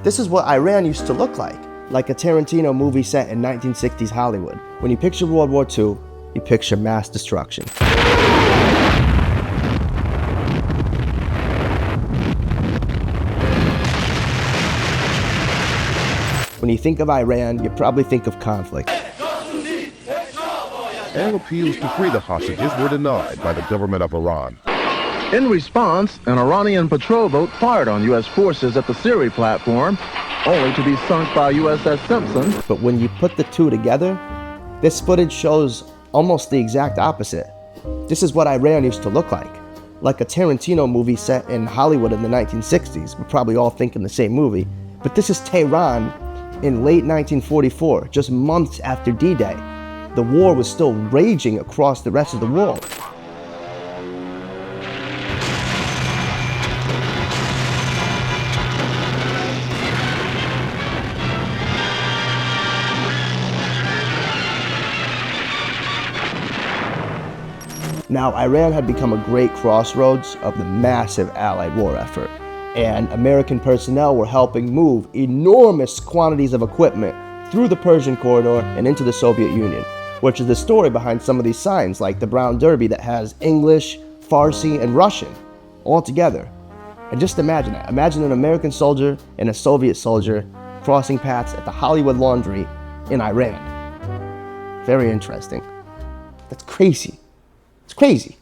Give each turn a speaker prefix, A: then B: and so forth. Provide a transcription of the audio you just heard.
A: This is what Iran used to look like a Tarantino movie set in 1960s Hollywood. When you picture World War II, you picture mass destruction. When you think of Iran, you probably think of conflict.
B: All appeals to free the hostages were denied by the government of Iran.
C: In response, an Iranian patrol boat fired on U.S. forces at the Syria platform, only to be sunk by USS Simpson.
A: But when you put the two together, this footage shows almost the exact opposite. This is what Iran used to look like a Tarantino movie set in Hollywood in the 1960s. We're probably all thinking the same movie. But this is Tehran in late 1944, just months after D-Day. The war was still raging across the rest of the world. Now, Iran had become a great crossroads of the massive Allied war effort, and American personnel were helping move enormous quantities of equipment through the Persian corridor and into the Soviet Union, which is the story behind some of these signs, like the Brown Derby that has English, Farsi, and Russian all together. And just imagine that. Imagine an American soldier and a Soviet soldier crossing paths at the Hollywood Laundry in Iran. Very interesting. That's crazy. It's crazy.